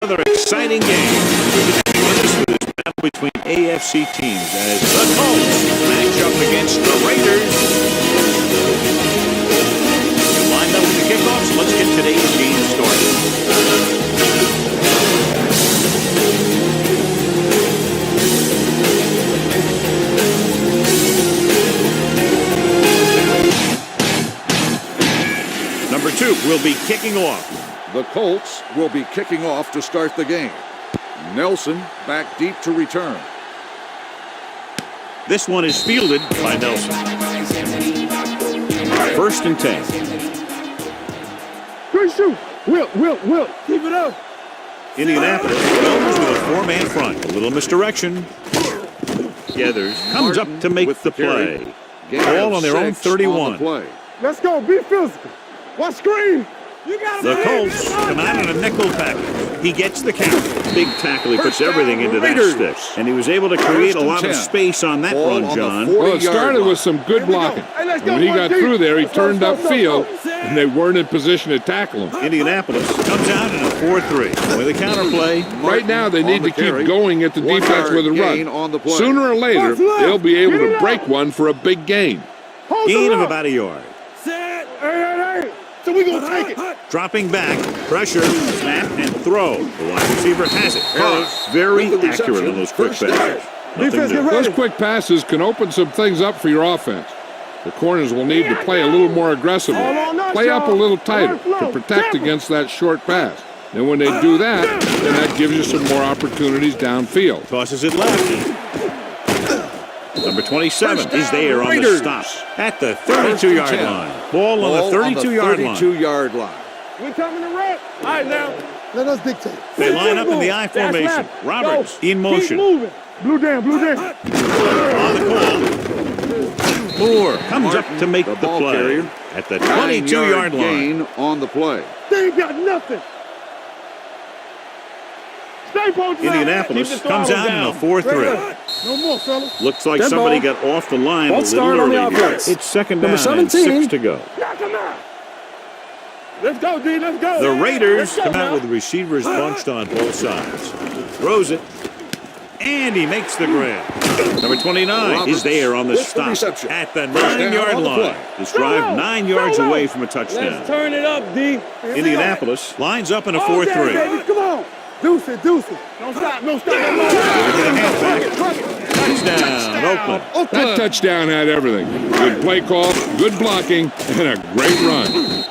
Another exciting game. This was battle between AFC teams as the Colts match up against the Raiders. Lined up with the kickoffs. Let's get today's game started. Number 2 will be kicking off. The Colts will be kicking off to start the game. Nelson back deep to return. This one is fielded by Nelson. 1st and 10. Good shoot. Will. Keep it up. Indianapolis goes with a 4-man front. A little misdirection. Gathers. Comes up to make the play. Ball on their own 31. Let's go. Be physical. What screen? The Colts come out in a nickel package. He gets the count. Big tackle. He puts everything into that stick. And he was able to create a lot of space on that run, John. Well, it started with some good blocking. When he got through there, he turned upfield, and they weren't in position to tackle him. Indianapolis comes out in a 4-3 with a counterplay. Right now, they need to keep going at the defense with a run. Sooner or later, they'll be able to break one for a big gain. Gain of about a yard. Hey. So we gonna take it. Dropping back, pressure, snap, and throw. The wide receiver has it. Very accurate on those quick passes. Those quick passes can open some things up for your offense. The corners will need to play a little more aggressively. Play up a little tighter to protect against that short pass. And when they do that, then that gives you some more opportunities downfield. Tosses it left. Number 27 is there on the stop at the 32-yard line. Ball on the 32-yard line. We're coming to wreck. All right, now. Let us dictate. They line up in the I formation. Roberts in motion. Keep moving. Blue down. On the call. Moore comes up to make the play at the 22-yard line. On the play. They ain't got nothing. Indianapolis comes out in a 4-3. No more, fellas. Looks like somebody got off the line a little early here. It's second down and 6 to go. Let's go, D. Let's go. The Raiders come out with receivers bunched on both sides. Throws it. And he makes the grab. Number 29 is there on the stop at the 9-yard line. This drive 9 yards away from a touchdown. Let's turn it up, D. Indianapolis lines up in a 4-3. Come on. Deuce it. Don't stop. Touchdown, Oakland. That touchdown had everything. Good play call, good blocking, and a great run.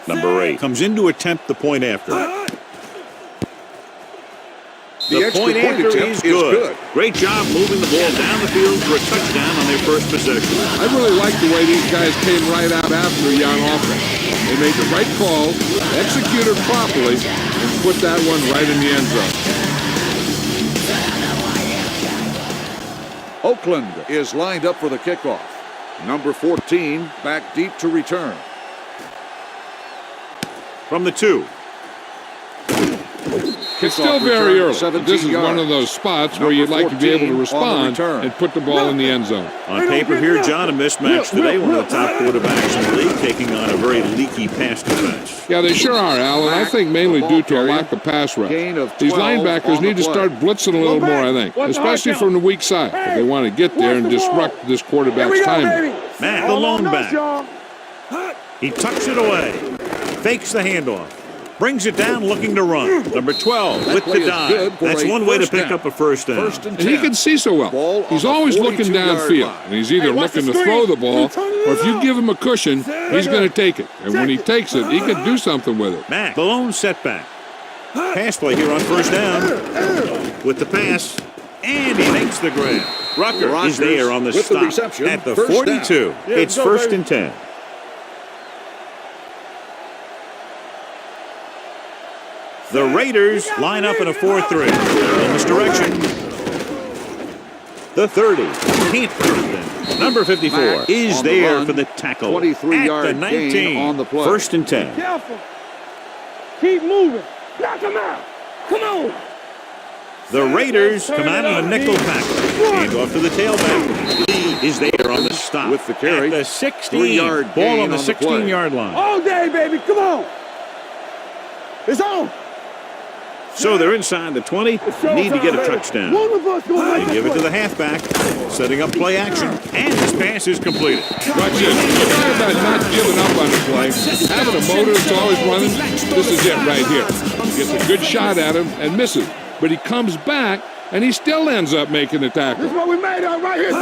Number 8 comes in to attempt the point after. The point after is good. Great job moving the ball down the field for a touchdown on their first possession. I really like the way these guys came right out after you on offense. They made the right call, executed properly, and put that one right in the end zone. Oakland is lined up for the kickoff. Number 14 back deep to return. From the 2. It's still very early. This is one of those spots where you'd like to be able to respond and put the ball in the end zone. On paper here, John, a mismatch today. One of the top quarterbacks in the league taking on a very leaky pass defense. Yeah, they sure are, Alan. I think mainly due to a lack of pass rush. These linebackers need to start blitzing a little more, I think, especially from the weak side if they want to get there and disrupt this quarterback's timing. Matt, the lone back. He tucks it away. Fakes the handoff. Brings it down looking to run. Number 12 with the dive. That's one way to pick up a first down. And he can see so well. He's always looking downfield. And he's either looking to throw the ball, or if you give him a cushion, he's going to take it. And when he takes it, he can do something with it. Mack, the lone setback. Pass play here on first down. With the pass. And he makes the grab. Rucker is there on the stop at the 42. It's 1st and 10. The Raiders line up in a 4-3. In this direction. The 30. Can't prove them. Number 54 is there for the tackle. 23-yard at the 19. Gain on the play. 1st and 10. Careful. Keep moving. Knock him out. Come on. The Raiders come out in a nickel package. Hand off to the tailback. is there on the stop. With the carry. At the 16. 3-yard Ball gain on the on the play. 16-yard line. All day, baby. Come on. It's on. So they're inside the 20. Need to get a touchdown. One of us gonna They give it to the halfback. Setting up play action. And his pass is completed. Watch this. The guy about not giving up on the play, having a motor that's always running, this is it right here. Gets a good shot at him and misses. But he comes back, and he still ends up making the tackle. This is what we made out right here.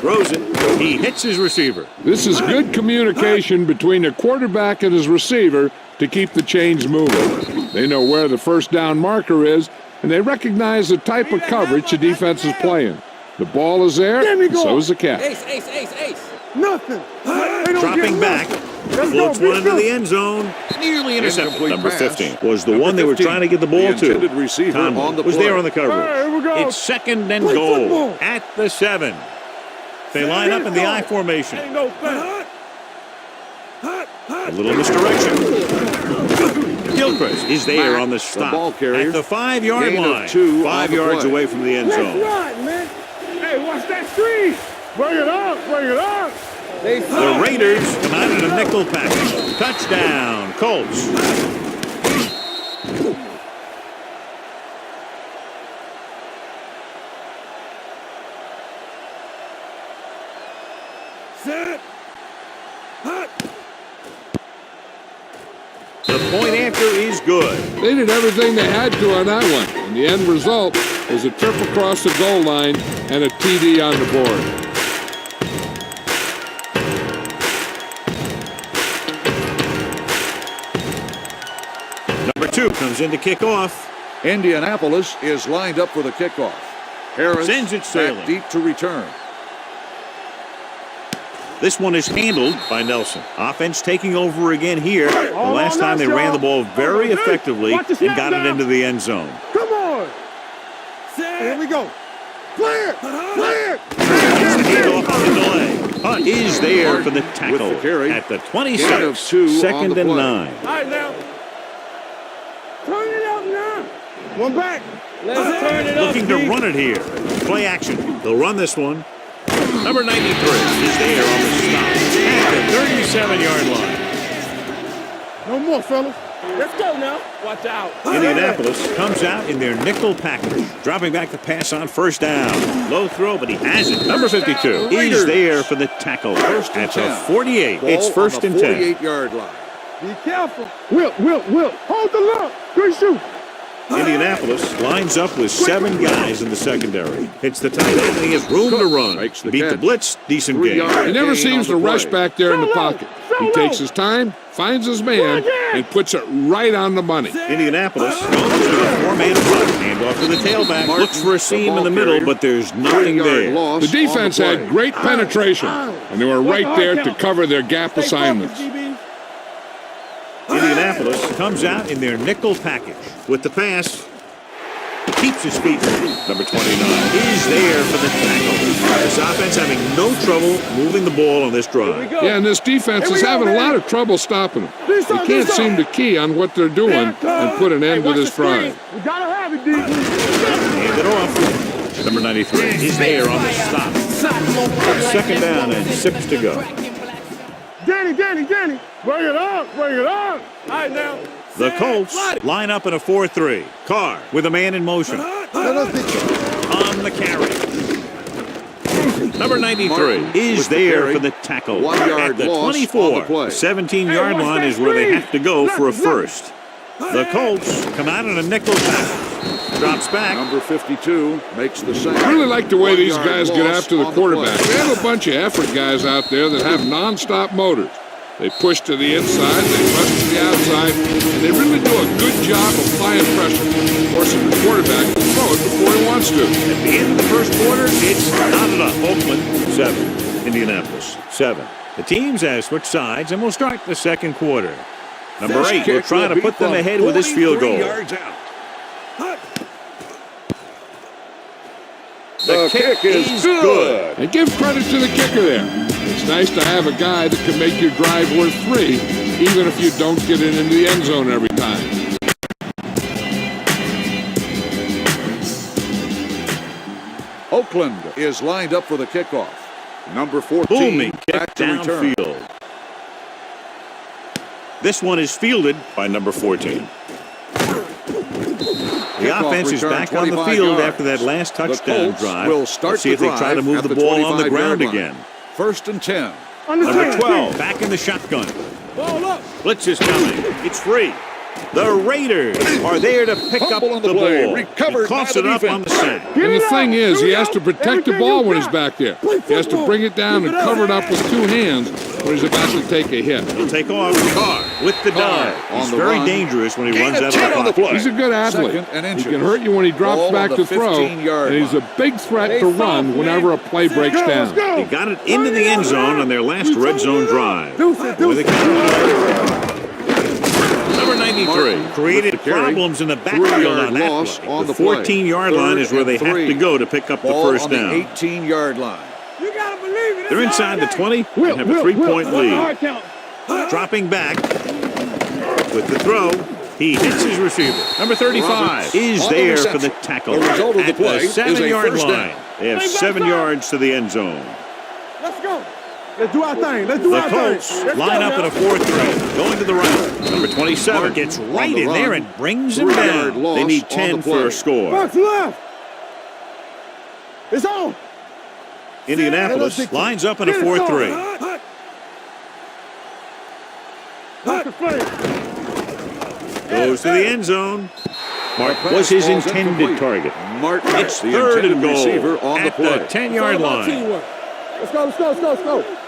Throws it. He hits his receiver. This is good communication between the quarterback and his receiver to keep the chains moving. They know where the first down marker is, and they recognize the type of coverage the defense is playing. The ball is there, and so is the catch. Ace. Nothing. Dropping back. Floats one into the end zone. Nearly intercepted. Incomplete Number pass. 15 was the one they were trying to get the ball The intended to. receiver Tomlin on the was play. there on the coverage. Hey, here we go. It's second and Play goal football. at the 7. They line up in the I formation. Ain't no thing. A little misdirection. Gilchrist is there Back, on the the stop. ball carrier. At the 5-yard Gain of line. 2 5 on the yards play. away from the end Let's zone. ride, man. Hey, watch that screen. Bring it up. Bring it up. The Raiders come out in a nickel package. Touchdown, Colts. Set. Hot. The point after is good. They did everything they had to on that one, and the end result was a trip across the goal line and a TD on the board. Number 2 comes in to kick off. Indianapolis is lined up for the kickoff. Harris Sends it sailing. back deep to return. This one is handled by Nelson. Offense taking over again here. The last time they ran the ball very effectively and got it into the end zone. Come on. Here we go. Clear. Clear. Gets the handoff on the delay. Hunt is there for the tackle With the carry. at the Gain 26. of 2 on Second the and play. 9. All right, now. Turn it up now. One back. Let's turn it up. Looking to run it here. Play action. They'll run this one. Number 93 is there on the stop at the 37-yard line. No more, fellas. Let's go now. Watch out. Indianapolis comes out in their nickel package, dropping back the pass on first down. Low throw, but he has it. Number 52 is there for the tackle First and at the 10. 48. Ball It's first on and the 10. 48-yard line. Be careful. Wilt. Hold the look. Good shoot. Indianapolis lines up with 7 guys in the secondary. It's the tight end, and he has room to run. Makes the Beat the catch. blitz, decent 3 game. yards. He never Gain seems to on the rush play. back there in the Solo! pocket. He Solo! takes his time, finds his man, and puts it right on the money. Indianapolis goes to a 4-man front. Handoff to the tailback. Looks for a seam in the middle, but there's nothing 3-yard there. loss The defense on the had play. great penetration, and they were right there to cover their gap assignments. Indianapolis comes out in their nickel package with the pass. Keeps his feet. Number 29 is there for the tackle. This offense having no trouble moving the ball on this drive. Yeah, and this defense is having a lot of trouble stopping them. They can't seem to key on what they're doing and put an end to this drive. We gotta have it, D. Hand it off. Number 93 is there on the stop. Second down and 6 to go. Danny. Bring it up. All right, now. The Colts line up in a 4-3. Carr with a man in motion. On the carry. Number 93 is with the there carry. for the tackle 1 yard at the loss on the 24. play. 17-yard watch line that is where they screen. have to go for a Look. first. The Colts come out in a nickel package. Drops back. Number 52 makes the sack. I really like the way 1 these yard guys get loss after the on quarterback. play. They have a bunch of effort guys out there that have non-stop motors. They push to the inside, they rush to the outside, and they really do a good job of applying pressure, forcing the quarterback to throw it before he wants to. At the end of the first quarter, it's knotted up. Oakland 7, Indianapolis 7. The teams have switched sides, and we'll start the second quarter. Number This 8 will kick try will to be put them from ahead with this field 43 goal. yards out. The kick is good. And give credit to the kicker there. It's nice to have a guy that can make your drive worth 3, even if you don't get it into the end zone every time. Oakland is lined up for the kickoff. Number 14 Booming kick back to return. downfield. This one is fielded by number 14. The offense is back on the field after that last touchdown drive. Will start Let's see if they try to move the ball on the ground again. 1st and 10. Number 12 back in the shotgun. Ball up. Blitz is coming. It's free. The Raiders are there to pick up Fumble on the the play. ball. Recovered He coughs by it the up on the sack. And the thing is, he has to protect the ball when he's back there. He has to bring it down and cover it up with 2 hands when he's about to take a hit. He'll take off. Carr with the dive. on He's the very run. dangerous when he runs out of Gain of 10 on the the pocket. play. He's a good athlete. Second and He inches. can hurt you when he drops Ball back on to the throw, 15-yard and he's a line. big threat to run whenever a play breaks down. They got it into the end zone on their last red zone drive. With a count. Number 93 created problems in the backfield 3-yard on that loss play. on The the play. 14-yard line is where they have 3rd to go to pick up the Ball first on the down. 18-yard line. You gotta believe it. They're inside the 20 and have a 3-point lead. Hard count. Dropping back with the throw. He hits his receiver. Number 35 Roberts is on the there for the reception. tackle. The result of the At play is a 7-yard first line. down. They have 7 yards to the end zone. Let's go. Let's do our thing. Let's do The our thing. Colts line up in a 4-3, going to the right. Number 27 gets right in there and brings him 3-yard down. loss They need on 10 the for play. a score. Box left. It's on. Indianapolis lines up in a 4-3. Box the play. Goes to the end zone. Mark Pass was his falls intended incomplete. target. Martin, It's the 3rd and intended goal receiver on the at play. the 10-yard line. Let's go, let's go, let's go, let's go.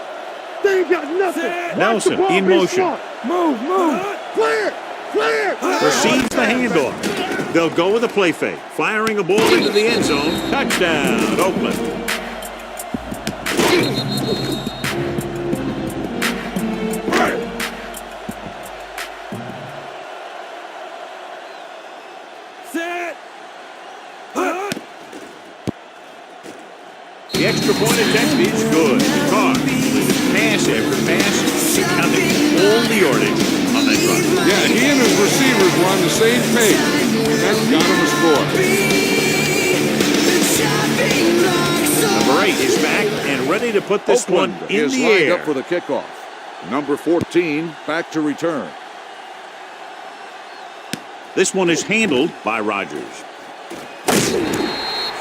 They ain't got nothing. Nelson Watch the ball in be motion. smart. Move, move. Clear, clear. Receives the handoff. They'll go with a play fake. Firing a ball into the end zone. Touchdown, Oakland. Set. The extra point attempt is good. Carr with pass after pass, counting all the yardage on that run. Yeah, he and his receivers were on the same page, and that got him a score. Number 8 is back and ready to put this Oakland one in is the lined air. up for the kickoff. Number 14 back to return. This one is handled by Rodgers.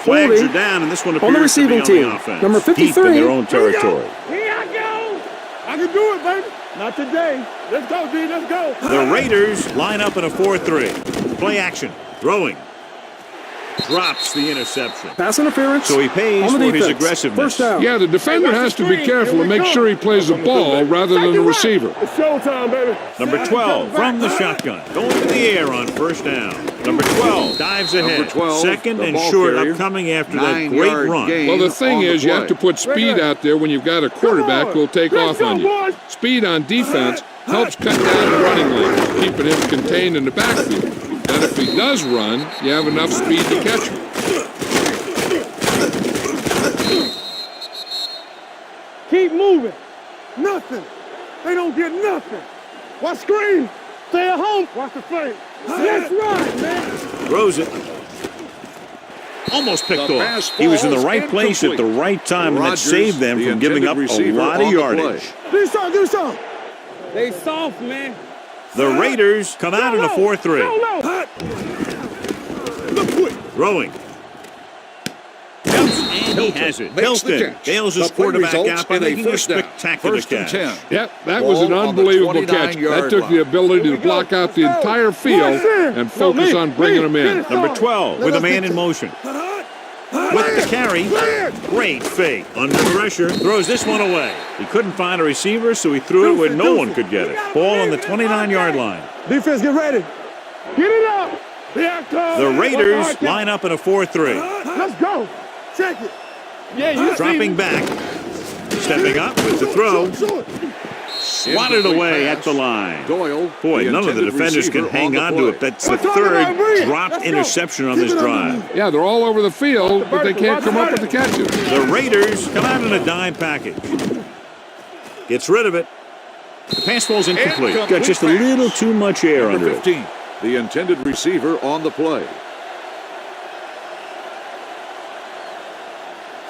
Flags are down, and this one appears on the receiving to be on team. the offense. Number Deep 53. in their own territory. Here I go. I can do it, baby. Not today. Let's go, D. Let's go. The Raiders line up in a 4-3. Play action. Throwing. Drops the interception. Pass interference. So he pays on the for his defense. aggressiveness. First down. Yeah, the defender has to be careful to make sure he plays the ball rather than the receiver. It's showtime, baby. Number 12 from the shotgun. Going to the air on first down. Number 12 dives ahead. Number 12, Second the and ball short carrier. upcoming after that 9-yard great run. gain. Well, the thing on the is, you have play. to put speed out there when you've got a quarterback who'll take Let's off go, on you. boys. Speed on defense helps cut down the running lane, keeping him contained in the backfield. And if he does run, you have enough speed to catch him. Keep moving. Nothing. They don't get nothing. Watch screen. Stay at home. Watch the play. Let's run, man. Throws it. Almost picked The off. pass He was in the falls right place at the incomplete. right time, and that Rodgers, saved them the from giving up intended a receiver lot of on the yardage. play. Do something, do something. They soft, man. The Raiders come out in a 4-3. No. Throwing. Jumps, and he has it. Makes the Hilton catch. bails his The play quarterback results out by in a making a first down. spectacular 1st and catch. 10. Yep, that was an Ball on the unbelievable catch. 29-yard That took the ability to block out the entire field and focus on bringing them in. Number 12 with a man in motion. With the carry, great fake. Under pressure, throws this one away. He couldn't find a receiver, so he threw it where no one could get it. Ball on the 29-yard line. Defense, get ready. Get it up. Here I come. The Raiders line up in a 4-3. Let's go. Check it. Yeah, you Dropping back, stepping up with the throw. Swatted away at the line. Doyle, Boy, none of the intended defenders can receiver hang the on to play. it. That's the We're talking about third Reed. dropped Let's go. interception on Keep this it on drive. Yeah, they're all over the field, but they can't come up with the catches. The Raiders come out in a dime package. Gets rid of it. The pass falls incomplete. Got just a little too much air Number under it. 15, the intended receiver on the play.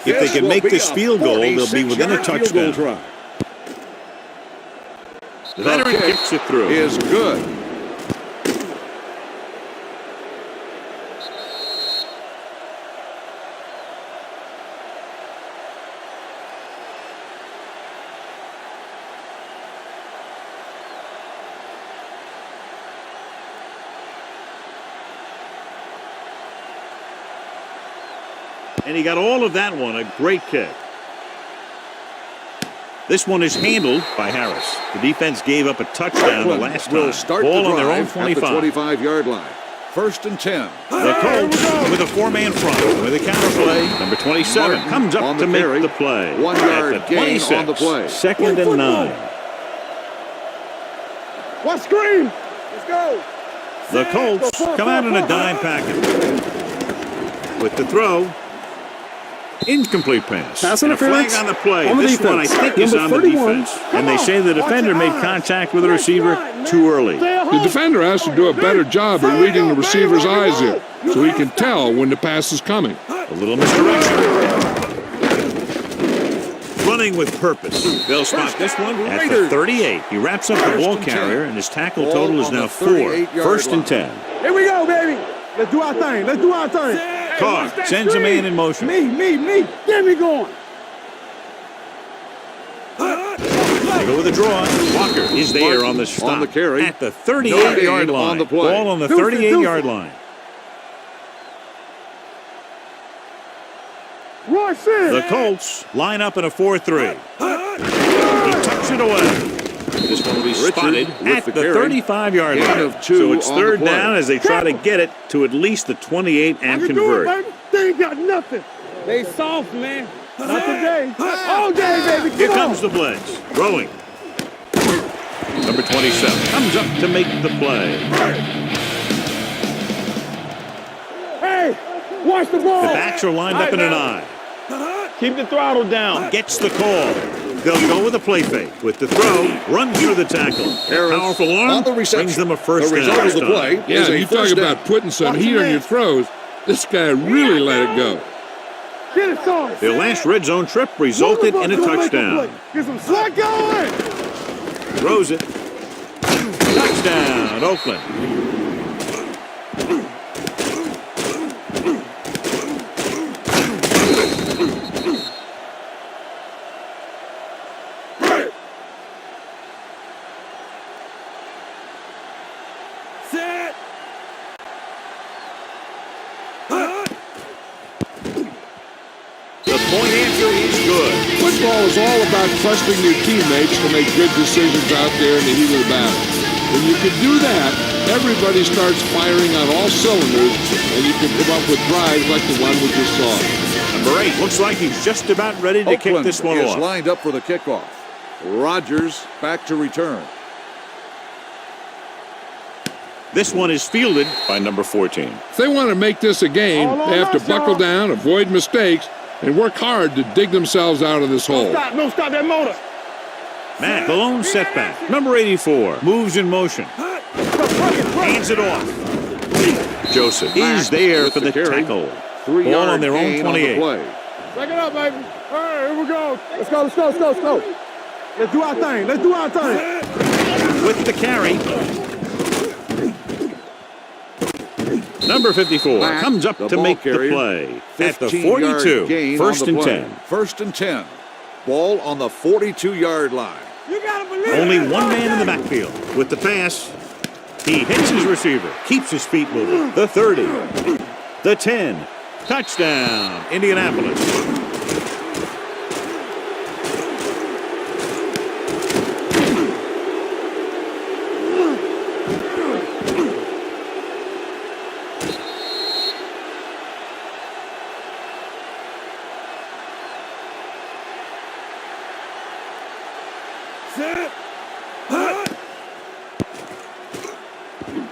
If they can make this field goal, they'll be within a touchdown. The veteran kicks it through. Is good. And he got all of that one. A great kick. This one is handled by Harris. The defense gave up a touchdown the last time. Will start Ball the on their own drive at the 25. 25-yard line. 1st and 10. The Colts with a 4-man front with a counter play. Number 27 Martin comes up on to the make carry. the play. 1 At yard the gain 26. on the play. 2nd and 9. What screen? Let's go. The Colts come out in a dime package. With the throw. Incomplete pass. Pass And a flag interference on the play. on the This one, I defense. think, is Number on the 31. defense. And they say the defender made contact with the receiver too early. The defender has to do a better job of reading the receiver's eyes here, so he can tell when the pass is coming. A little misdirection. Running with purpose. They'll spot this one at the 38. He wraps up the ball carrier, and his tackle total is now 4. 1st and 10. Here we go, baby. Let's do our thing. Let's do our thing. Carr sends a man in motion. Me. Get me going. They go with a draw. Walker is there on the stop. On the carry. At the No 38-yard gain line. on the play. Ball on the Deuce it, 38-yard line. Rush in. The Colts line up in a 4-3. He tucks it away. This one will be spotted at the 35-yard Gain line. of 2 So it's on the 3rd play. down as they try to get it to at least the 28 and I can do it, convert. baby. They ain't got nothing. They soft, man. Not today. All day, baby. Here Get comes on. the blitz. Throwing. Number 27 comes up to make the play. Hey, watch the ball. The backs are lined up in an eye. Keep the throttle down. Gets the call. They'll go with a play fake. With the throw, runs through the tackle. Harris Powerful arm on the reception. brings them a first The down. result of the this time. play Yeah, is a you talk first down. about putting some Watch heat your on your man. throws. This guy really let it go. Get it, son. Their last red zone trip resulted in a touchdown. Get some slack going. Throws it. Touchdown, Oakland. Set. The point answer is good. Football is all about trusting your teammates to make good decisions out there in the heat of the battle. When you can do that, everybody starts firing on all cylinders, and you can come up with drives like the one we just saw. Number 8 looks like he's just about ready to kick Oakland this one is off. lined up for the kickoff. Rodgers back to return. This one is fielded by number 14. If they want to make this a game, they have to buckle down, avoid mistakes, and work hard to dig themselves out of this hole. Don't stop that motor. Matt, the lone setback. Number 84 moves in motion. Hands it off. Joseph is there for the tackle. 3 Ball yard on their own gain 28. On the play. Back it up, baby. All right, here we go. Let's go. Let's do our thing. With the carry. Number 54 Back, comes up the to ball make the carrier. play. At the 15-yard 42. gain 1st on and the play. 10. 1st and 10. Ball on the 42-yard line. You gotta believe Only it. one man in the backfield. With the pass, he hits his receiver. Keeps his feet moving. The 30. The 10. Touchdown, Indianapolis. Set.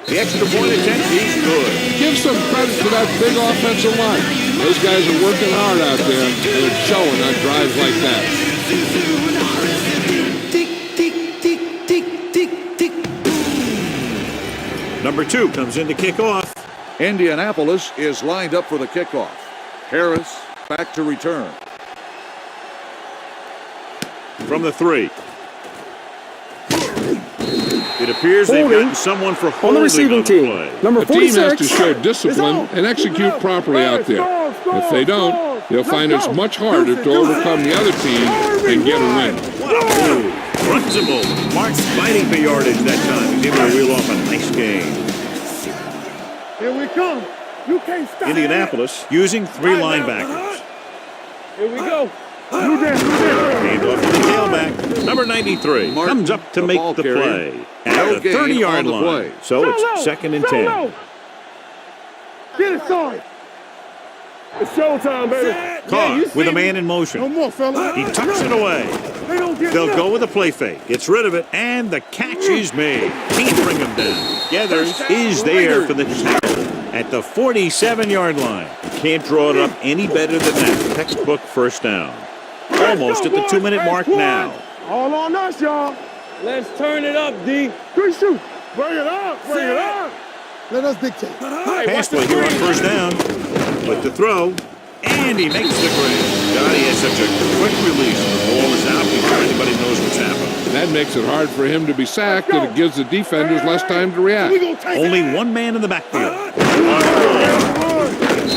The extra point attempt is good. Give some credit to that big offensive line. Those guys are working hard out there, and it's showing on drives like that. Number 2 comes in to kick off. Indianapolis is lined up for the kickoff. Harris back to return. from the 3. It appears they've gotten someone for holding on the receiving team. play. Number The team 46. has to show discipline and execute properly out there. If they don't, they'll find it's much harder to overcome the other team and get a win. What a move. Runs him over. Mark's fighting for yardage that time. He's able to reel off a nice game. Here we come. You can't stop. Indianapolis using 3 linebackers. Here we go. Hand off to the tailback. Number 93 Martin, comes up to the make ball the carrier. play at No the gain 30-yard on the line. play. So it's 2nd and 10. Get it started. It's showtime, baby. Carr with a man in motion. No more, fella. He tucks it away. They don't get They'll nothing. go with a play fake. Gets rid of it, and the catch is made. Can't bring him down. Gathers is there for the tackle at the 47-yard line. Can't draw it up any better than that. Textbook first down. Almost at the 2-minute mark now. All on us, y'all. Let's turn it up, D. 3 shoot. Bring it up. Bring it up. Let us dictate. Pass play here on first down. With the throw, and he makes the grab. God, he has such a quick release. The ball is out before anybody knows what's happened. That makes it hard for him to be sacked, and it gives the defenders less time to react. Only one man in the backfield.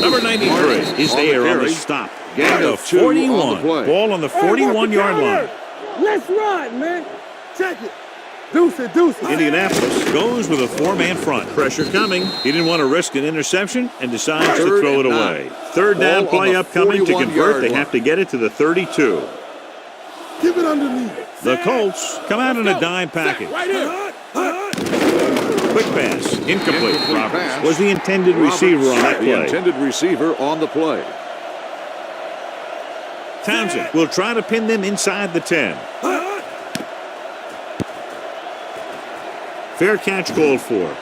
Number 93 is there on the stop. At the 41. Ball on the 41-yard line. Let's ride, man. Check it. Deuce it, deuce it. Indianapolis goes with a 4-man front. Pressure coming. He didn't want to risk an interception and decides to throw it away. 3rd down play upcoming. To convert, they have to get it to the 32. Give it underneath. The Colts come out in a dime package. Right here. Quick pass. Incomplete. Roberts pass. was the intended receiver on that The play. intended receiver on the play. Townsend will try to pin them inside the 10. Fair catch called for.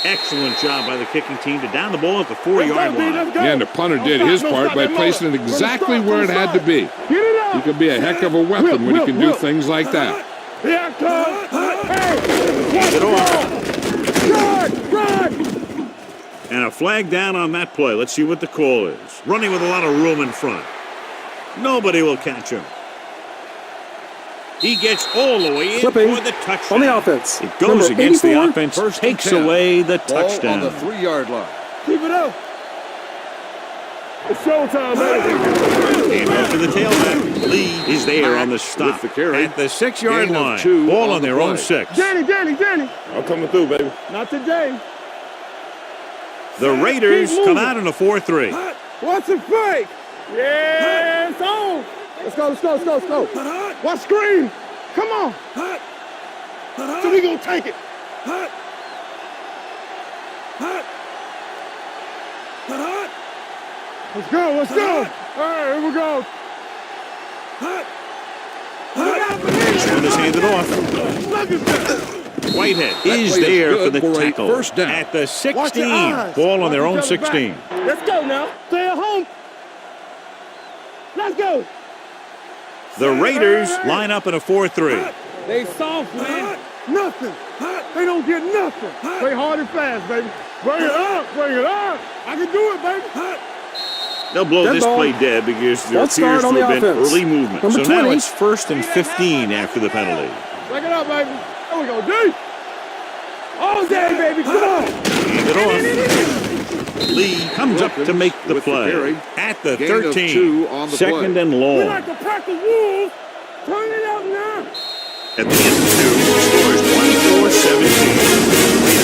Excellent job by the kicking team to down the ball at the 4-yard line. Yeah, and the punter did his part by placing it exactly where it had to be. Get it up. He can be a heck of a weapon when he can do things like that. Here it comes. Hey. Hands it off. Run. And a flag down on that play. Let's see what the call is. Running with a lot of room in front. Nobody will catch him. He gets all the way in Flipping for the touchdown. on the offense. It goes Number against the 84. offense, First and takes 10. away the Ball touchdown. on the 3-yard line. Keep it up. It's showtime, baby. And up to the tailback. Lee is there on the stop with the carry. at the 6-yard Gain of line. 2 Ball on on the their own play. 6. Danny. I'm coming through, baby. Not today. The Raiders Keep come moving. out in a 4-3. What's a fake? Yeah, it's on. Let's go. What screen? Come on. So we gonna take it. Let's go. All right, here we go. One is handed off. Whitehead is play is there good for the for a tackle first down. at the Watch 16. your eyes. Ball on Watch their each own other 16. back. Let's go now. Stay at home. Let's go. The Raiders line up in a 4-3. They soft, man. Nothing. They don't get nothing. Play hard and fast, baby. Bring it up. I can do it, baby. They'll blow Dead this ball. play dead because there Let's appears start to on have the been offense. early movement. Number So now 20. it's 1st and 15 after the penalty. Bring it up, baby. There we go, D. All day, baby. Come on. Hand it off. Lee comes up to make the with the play carry. at the Gain of 13. 2 on the 2nd play. and We long. like to pack the wolves. Turn it up now. At the end of 2, the score is 24-17.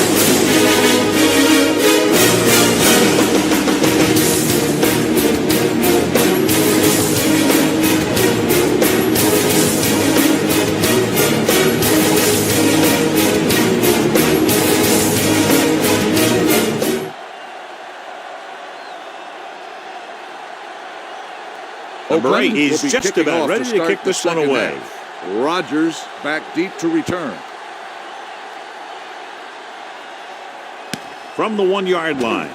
Number 8 Oakland is will be just kicking about off ready to start kick the this one second away. half. Rodgers back deep to return. From the 1-yard line.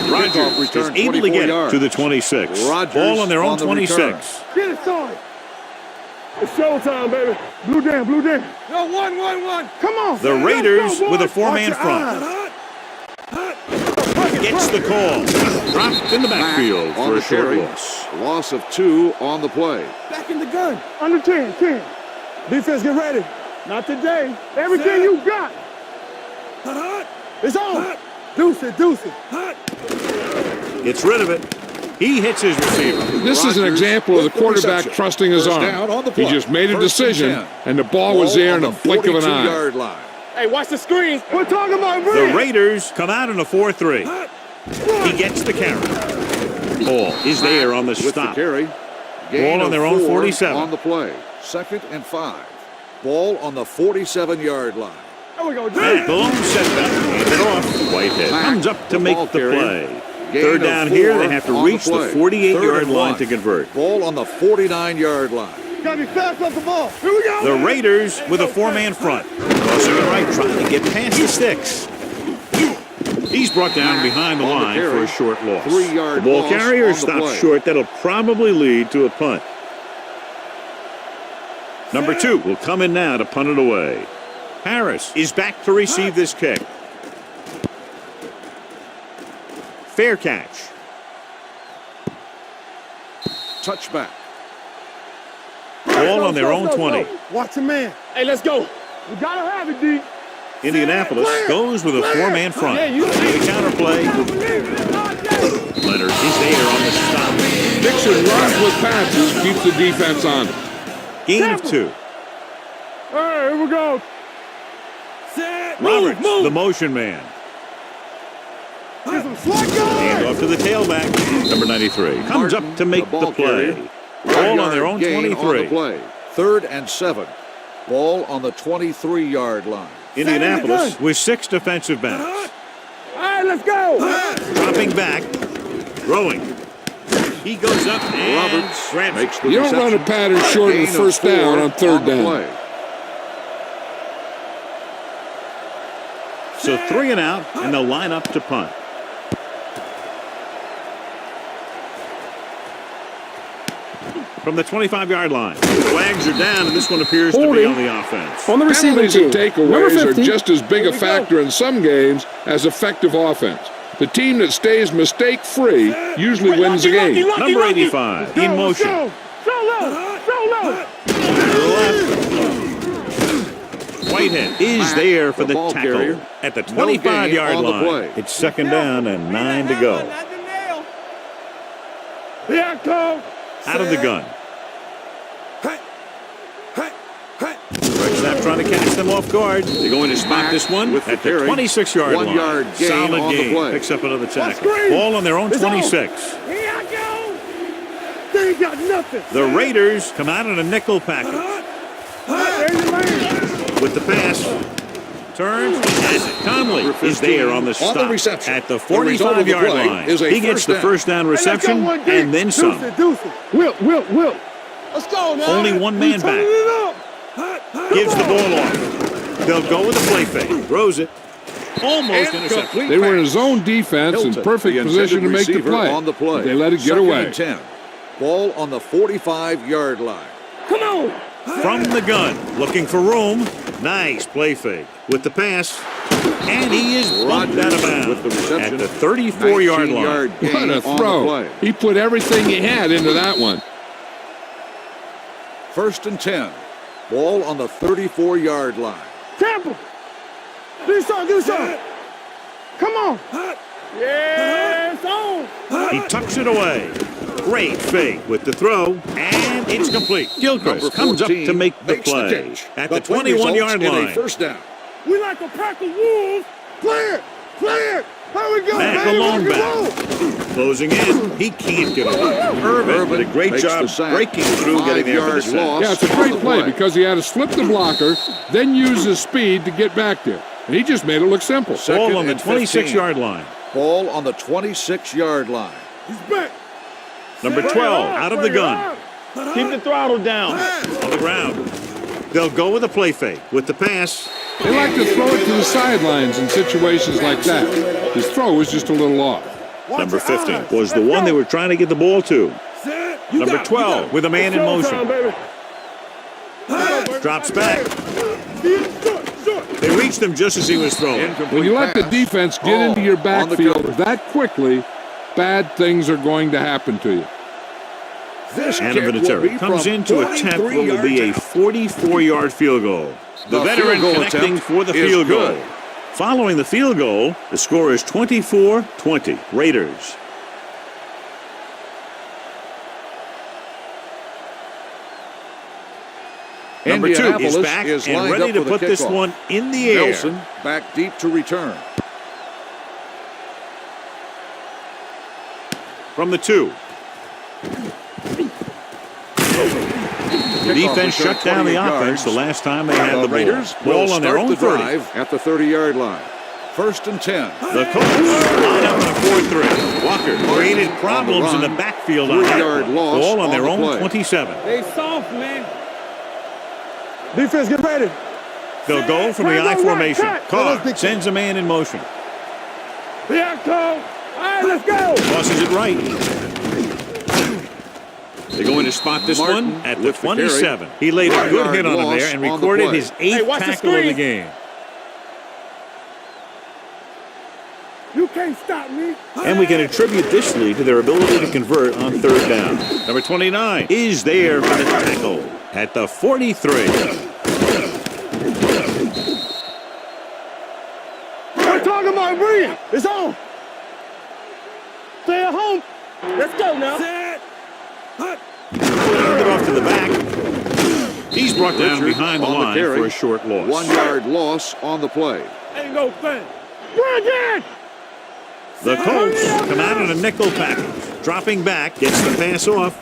Rodgers is return, able to 24 get it yards. to the 26. Rodgers Ball on their own on the 26. return. Get it started. It's showtime, baby. Blue down. No, one. Come on. The Let's Raiders go, with a boys. 4-man Watch your front. eyes. gets the call. Dropped in the backfield Back on for the a short carry. loss. Loss of 2 on the play. Back in the gun. Under 10, 10. Defense, get ready. Not today. Everything you got. It's on. Deuce it, deuce it. Gets rid of it. He hits his receiver. This is an Rodgers example of the with the quarterback reception. trusting his First down on arm. the He play. just made a First and decision, 10. and the ball was there in a on the blink of an eye. 42-yard line. Hey, watch the screens. We're talking about The Reed. Raiders come out in a 4-3. He gets the carry. Ball is there on the With the stop. carry. Gain Ball on of their own 4 47. on the play. 2nd and 5. Ball on the 47-yard line. There we go, And the lone setback. Hand it off. Whitehead comes up to The make ball the carrier. play. Gain Third of down 4 here. They have to on reach the play. 48-yard 3rd and line 1. to convert. Ball on the 49-yard line. Gotta be fast off the ball. Here we go. The Raiders with a 4-man front. Crossing it right, trying to get past the sticks. He's brought down behind the On the line carry. for a short loss. 3-yard The ball loss carrier on the stops play. short. That'll probably lead to a punt. Number 2 will come in now to punt it away. Harris is back to receive this kick. Fair catch. Touchback. Ball on their own 20. Watch the man. Hey, let's go. We gotta have it, D. Indianapolis goes with a 4-man front. Yeah, you The counterplay. Leonard is there on the stop. Dixon runs with passes, keeps the defense on. Gain of 2. Hey, here we go. Roberts, the motion man. Get some slack Hand going. off to the tailback. Number 93 comes Martin, up to make the ball the play. carrier. Ball on their own Gain on the 23. play. 3rd and 7. Ball on the 23-yard line. Indianapolis with 6 defensive backs. All right, let's go. Dropping back. Throwing. He goes up and Roberts grabs it. makes the You don't run a reception. pattern short of Gain the first 4 down on 3rd the down. play. So 3 and out, and they'll line up to punt. From the 25-yard line. Flags are down, and this one appears to be on the offense. On the receiving Penalties team. and Number takeaways are 50. just as big a factor in some games as effective offense. The team that stays mistake-free usually wins the game. Number 85 in motion. Go low. Go low. To the left. Whitehead is there for the the ball tackle carrier. at the No gain 25-yard on the line. play. It's 2nd down and 9 to go. Here I come. Out of the gun. Red snap trying to catch them off guard. They're going to spot this one with the at the carry. 26-yard line. 1-yard gain Solid on the gain. play. Picks up another tackle. screen. Ball on their own It's on. 26. Here I go. They ain't got nothing. The Raiders come out in a nickel package There's your man. with the pass. Turns. Has it. Conley is there on the On the stop reception. at the The result of the 45-yard play line. is a He gets first the down. first down Hey, let's reception go, one deep. and then some. Deuce it. Wilt. Let's go now. Only one man back. Turning it up. Gives the ball off. They'll go with the play fake. Throws it. Almost And intercepted. complete They were in pass. zone defense in Hilton, perfect the position to intended make the receiver play. on the play. They let it get 2nd away. and 10. Ball on the 45-yard line. Come on. From the gun. Looking for room. Nice play fake. With the pass. And he is bumped out of bounds with the reception. at the 34-yard line. 19-yard gain What a on the throw. play. He put everything he had into that one. 1st and 10. Ball on the 34-yard line. Tampa. Do something. Come on. Yeah, it's on. He tucks it away. Great fake with the throw, and it's complete. Gilchrist Number comes up 14 to make the makes play catch. at the play 21-yard results in a line. first down. We like a pack of wolves. Play it. Here we go, Back baby. alone Rock and back. roll. Closing in, he can't get away. Irvin did a great makes job the sack. breaking through, getting there for the 5-yard sack. loss. Yeah, it's a on great the play because he had to slip the blocker, then use his speed to get back there. And he just made it look simple. Ball Second on the and 15. 26-yard line. Ball on the 26-yard line. He's back. Number 12 out of the gun. Keep the throttle down. On the ground. They'll go with a play fake. With the pass, They like to throw it to the sidelines in situations like that. His throw was just a little off. number 50 was the one they were trying to get the ball to. Number 12 with a man in motion. Baby. Drops back. They reached him just as he was throwing. Incomplete When you let the pass. defense get into your On the backfield cover. that quickly, bad things are going to happen to you. This Adam kick will Vinatieri be comes from in to attempt what will be a 44-yard field goal. The veteran field goal connecting attempt for the is field goal. good. Following the field goal, the score is 24-20. Raiders. Number 2 is Indianapolis back is and lined ready up to for put the this kickoff. one in the air. Nelson back deep to return. From the 2. The defense shut down the offense the last time they had the Raiders ball on their own the 30. drive at the 30-yard line. 1st and 10. The Colts line up in a 4-3. Walker created problems in the backfield on that 3-yard one. loss Ball on their the own play. 27. They soft, man. Defense, get ready. They'll go from the I formation. Carr sends a man in motion. Yeah, Cole. All right, let's go. Tosses it right. They're going to spot this Martin one at the with the 27. He laid a good hit on him there and loss on the recorded play. his 8th watch the tackle of the screen. game. You can't stop me. And we can attribute this lead to their ability to convert on 3rd down. Number 29 is there for the tackle at the 43. I'm talking about breathe. It's on. Stay at home. Let's go now. Hand it off to the back. He's brought down Richard behind the on the line carry. for a short loss. 1-yard loss on the play. Ain't no thing. Bring it. The Colts come out in a nickel package. Dropping back, gets the pass off.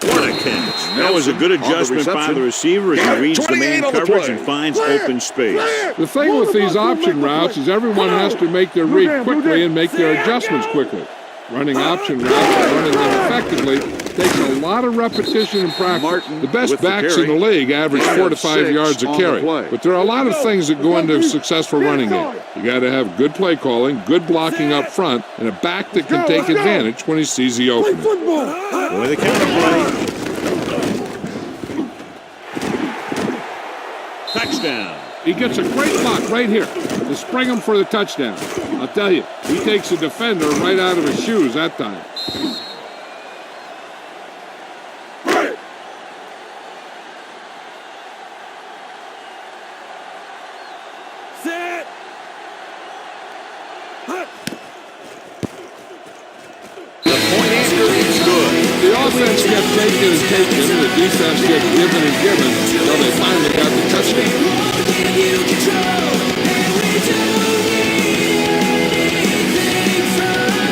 What a catch. That was a good adjustment by the receiver as he reads the man 28 on the coverage play. and finds open space. The thing with these option routes is everyone has to make their read quickly and make their adjustments quickly. Running option routes and running them effectively takes a lot of repetition and practice. Martin The best with the backs carry. in the league average 4 to 5 6 yards a on the carry. play. But there are a lot of things that go into a successful running game. You got to have good play calling, good blocking up front, and a back that can take advantage when he sees the opening. With a counter play. Touchdown. He gets a great block right here to spring him for the touchdown. I'll tell you, he takes a defender right out of his shoes that time. The offense kept taking and taking, and the defense kept giving and giving until they finally got the touchdown.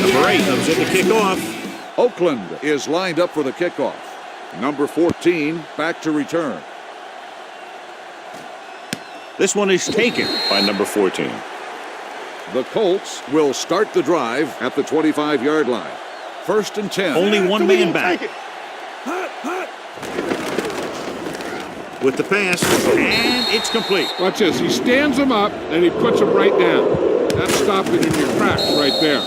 Number 8 comes in to kick off. Oakland is lined up for the kickoff. Number 14 back to return. This one is taken by number 14. The Colts will start the drive at the 25-yard line. 1st and 10. Only one man back. With the pass, and it's complete. Watch this. He stands him up, and he puts him right down. That's stopping in your tracks right there.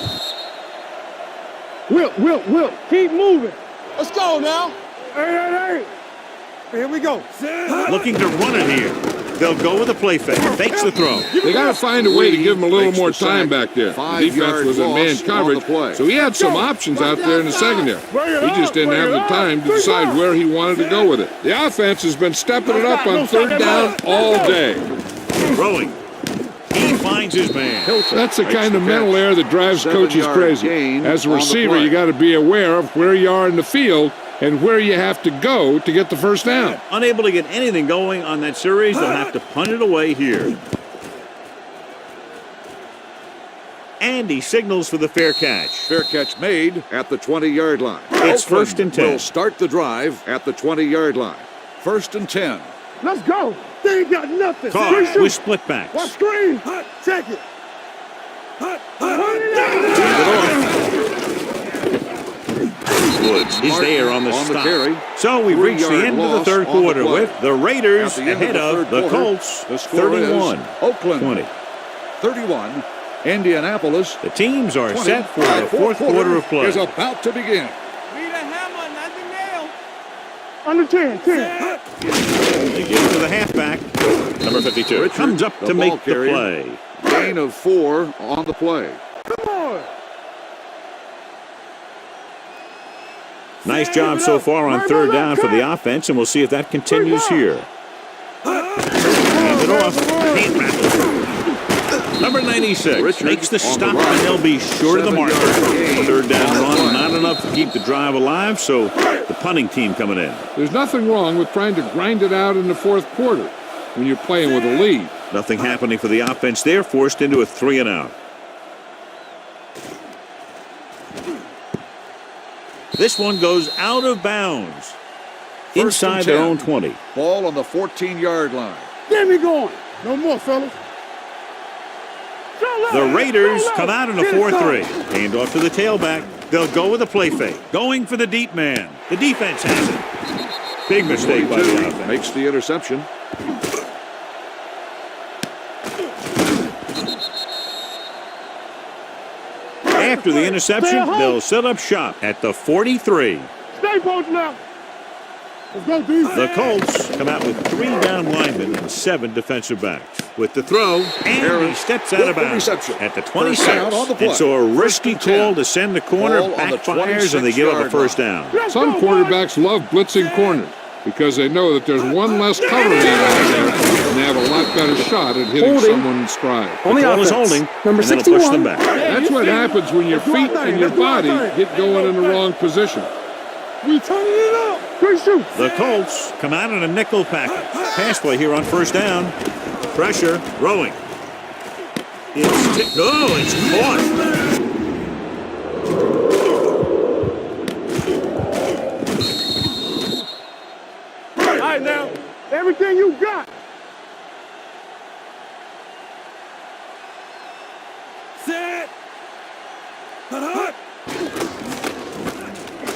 Will. Keep moving. Let's go now. Hey. Here we go. Looking to run it here. They'll go with a play fake. Fakes the throw. They got to find a way to give him a little Makes more the sack. time back there. The 5-yard defense was in man loss on coverage, the play. so he had some options out there in the secondary. He just didn't have the time to decide where he wanted to go with it. The offense has been stepping it up on 3rd down all day. Throwing. He finds his man. That's the Makes kind the of mental catch. error that drives coaches 7-yard crazy. gain As a on the receiver, play. you got to be aware of where you are in the field and where you have to go to get the first down. Unable to get anything going on that series, they'll have to punt it away here. And he signals for the fair catch. Fair catch made at the 20-yard line. It's Oakland 1st and 10. will start the drive at the 20-yard line. 1st and 10. Let's go. They ain't got nothing. Carr Screen with shoot. split backs. Watch screen. Check it. Woods is there on the stop. carry. So we reach the 3-yard end of the loss 3rd on the quarter play. with the Raiders At the end ahead of the of third the quarter, Colts, the score is 31-20. Oakland 31. Indianapolis The teams are 20. set for the fourth quarter of play. is about to begin. Need a hammer, not the nail. Under 10. They give it to the halfback. Number 52 Richard, comes up the to ball make the carrier. play. Gain of 4 on the play. Come on. Nice job so far on third down for the offense, and we'll see if that continues here. Hand it off. Can't wrap it. Number 96 Richard makes the on stop, the run. and they'll be short of the mark. 7-yard gain Third down on the run, play. not enough to keep the drive alive, so the punting team coming in. There's nothing wrong with trying to grind it out in the fourth quarter when you're playing with a lead. Nothing happening for the offense there, forced into a 3-and-out. This one goes out of bounds. First and Inside their 10. own 20. Ball on the 14-yard line. Get me going. No more, fellas. The Raiders come out in a 4-3. Hand off to the tailback. They'll go with a play fake. Going for the deep man. The defense has it. Big mistake by the 42 offense. makes the interception. After the interception, they'll set up shop at the 43. Stay posted now. Let's go, defense. The Colts come out with 3 down linemen and 7 defensive backs. With the throw, and he steps out of with the bounds reception. at the First down 26. on the play. And so a risky First and 10. call to send the corner Ball on the backfires, and they give up a 26-yard first line. down. Some quarterbacks love blitzing corners because they know that there's one less cover man out there, and they have a lot better shot at hitting someone in stride. The call is holding, and then it'll push them back. That's what happens when your feet and your body get going in the wrong position. We turning it up. Quick shoot. The Colts come out in a nickel package. Pass play here on first down. Pressure, throwing. It's caught. All right, now. Everything you got.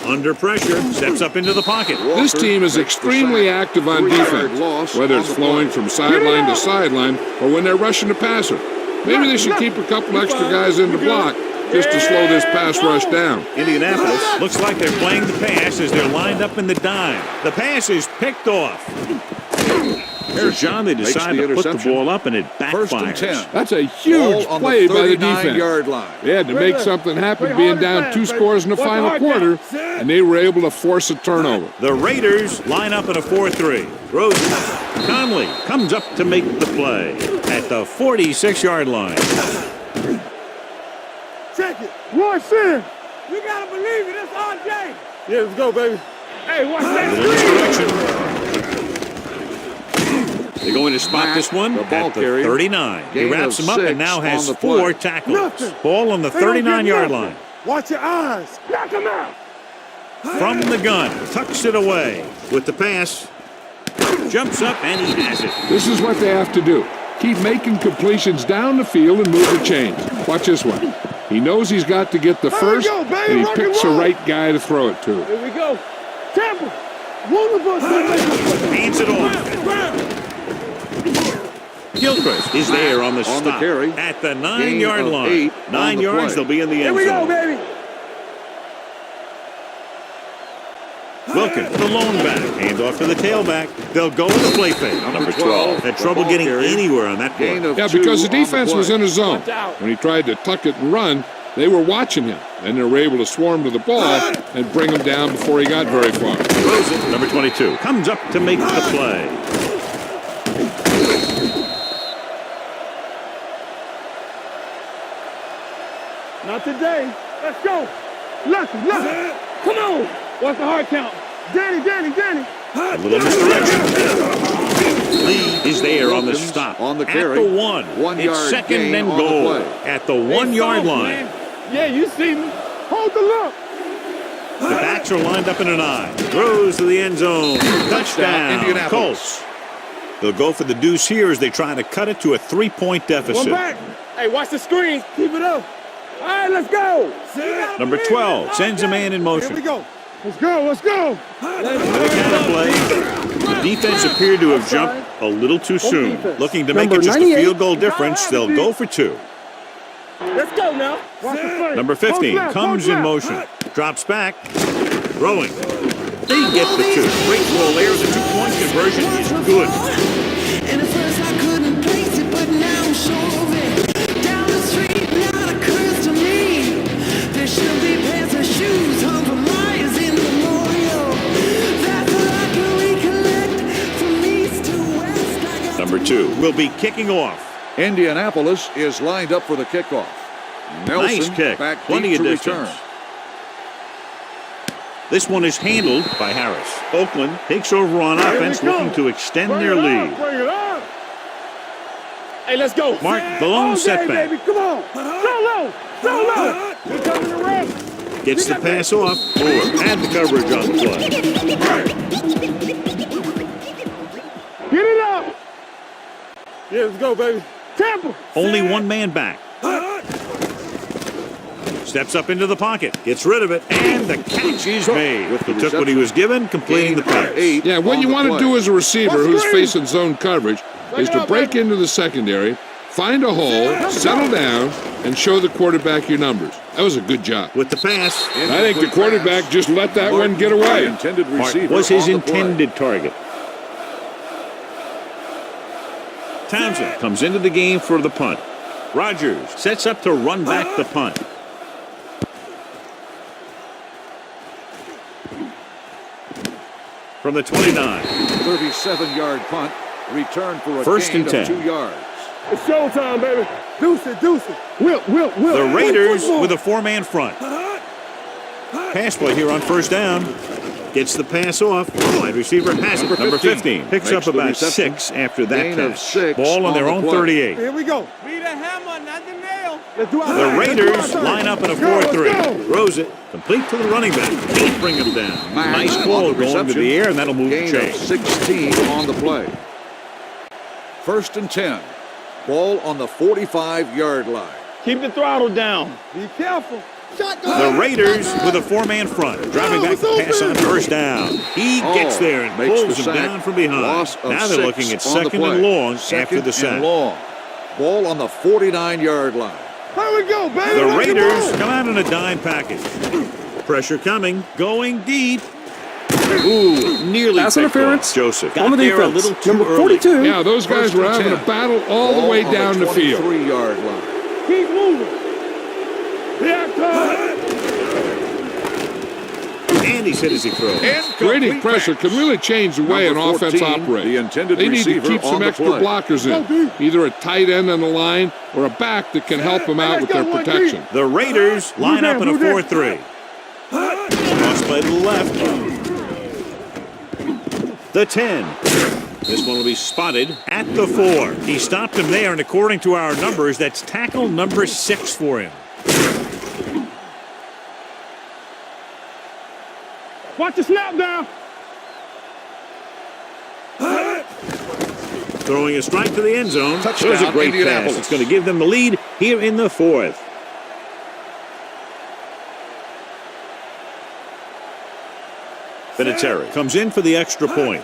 Under pressure, steps up into the pocket. This team is extremely active on defense, whether it's flowing from sideline to sideline or when they're rushing the passer. Maybe they should keep a couple extra guys in the block just to slow this pass rush down. Indianapolis looks like they're playing the pass as they're lined up in the dime. The pass is picked off. Here's John. They decide to put the ball up, and it First and backfires. 10. That's a huge Ball on play the by the defense. 39-yard line. They had to make something happen being down 2 scores in the final quarter, and they were able to force a turnover. The Raiders line up in a 4-3. Rosen. Conley comes up to make the play at the 46-yard line. Check it. Watch in. You gotta believe it. It's RJ. Yeah, let's go, baby. Hey, watch that Little screen. misdirection. They're going to spot this one the ball at the carrier. 39. He Gain wraps of him up and 6 now has on the 4 play. tackles. Nothing. Ball on the They don't get 39-yard nothing. line. Watch your eyes. Knock him out. From the gun, tucks it away with the pass. Jumps up and he has it. This is what they have to do. Keep making completions down the field and move the chains. Watch this one. He knows he's got to get the first, go, baby. and he Rock and picks the roll. right guy to throw it to. Here we go. Tampa. One of us will make it. Hands it off. Gilchrist is there on the On the stop carry. at the Gain 9-yard of line. 8 on 9 the yards, play. they'll be in the Here end we go, zone. baby. Wilkins, the lone back. Hand off to the tailback. They'll go with the play fake. Number 12 had trouble getting anywhere on that Gain play. of Yeah, 2 because the on defense play. was in his zone. When he tried to tuck it and run, they were watching him, and they were able to swarm to the ball and bring him down before he got very far. Rosen, number 22, comes up to make the play. Not today. Let's go. Lucky. Come on. What's the hard count? Danny. A little misdirection. Lee is there on the Wilkins stop. on the At carry. the 1. 1 It's yard second gain and on the goal play. at the 1-yard line. Yeah, you see me. Hold the look. The backs are lined up in an eye. Throws to the end zone. Touchdown, Indianapolis. Colts. They'll go for the deuce here as they try to cut it to a 3-point One deficit. back. Hey, watch the screen. Keep it up. All right, let's go. Number 12 sends a man in Here we motion. go. Let's go. Another counter play. The defense appeared to have jumped a little too soon. Looking to make it just a field goal difference, they'll go for 2. Let's go now. Watch the play. Number 15 Post left, comes post in left. motion. Drops back. Throwing. They get the two. Great ball there. The two-point conversion is good. And at first I couldn't place it, but now I'm sure of it. Down the street, not occurs to me. There should be pairs of shoes hung from Myers in Memorial. That's all I can recollect from east to west. Number 2 will be kicking off. Indianapolis is lined up for the kickoff. Nelson Nice kick. back Plenty deep of to distance. return. This one is handled by Harris. Oakland takes over on offense, looking to extend their lead. Bring it up. Hey, let's go. Mark the lone All day, setback. baby. Come on. Go low. Here comes the rest. Gets the pass off. Moore had the coverage on the play. Get it up. Yeah, let's go, baby. Tampa. Only one man back. Steps up into the pocket. Gets rid of it. And the catch is made. He took what he was given, completing the pass. Yeah, what you want to do as a receiver who's facing zone coverage is to break into the secondary, find a hole, settle down, and show the quarterback your numbers. That was a good job. With the pass, I think the quarterback just let that one get away. Intended Mark receiver was his on the play. intended target. Townsend comes into the game for the punt. Rodgers sets up to run back the punt. From the 29. 37-yard punt. Return for a First gain and of 10. 2 yards. It's showtime, baby. Deuce it. Will. The Raiders with a 4-man front. Pass play here on first down. Gets the pass off. Wide receiver has it. Number 15 picks up Makes the about reception. 6 after that Gain of pass. 6 Ball on their on own the play. 38. Here we go. Be the hammer, not the nail. Let's do our The thing. Raiders Let's do our line thing. up in a Let's go, 4-3. let's go. Throws it. Complete to the running back. Can't bring him down. Mack Nice on ball the going to reception. the air, and that'll move the Gain of chain. 16 on the play. First and 10. Ball on the 45-yard line. Keep the throttle down. Be careful. The Raiders with a 4-man front. Driving back the pass on first down. He gets there and Makes pulls the him sack. down from behind. Loss of Now they're 6 looking at on the second and play. long after the Second sack. and long. Ball on the 49-yard line. Here we go, baby. The Let's Raiders go. come out in a dime package. Pressure coming. Going deep. Ooh, nearly Pass picked interference off. Joseph got on the there a defense. little too Number early. 42. Yeah, those guys First were and having 10. a battle all the Ball way on down the field. 23-yard line. Keep moving. Here it comes. And he said as he throws. Grading pressure can really change the way an Number offense 14, operates. the intended They need to receiver keep some on the extra play. blockers in, either a tight end on the line or a back that can help them out with their protection. The Raiders line up in a 4-3. Cross play to the left. The 10. This one will be spotted at the 4. He stopped him there, and according to our numbers, that's tackle number 6 for him. Watch the snap down. Throwing a strike to the end zone. Touchdown, There's a great pass. Indianapolis. It's going to give them the lead here in the 4th. Vinatieri comes in for the extra point.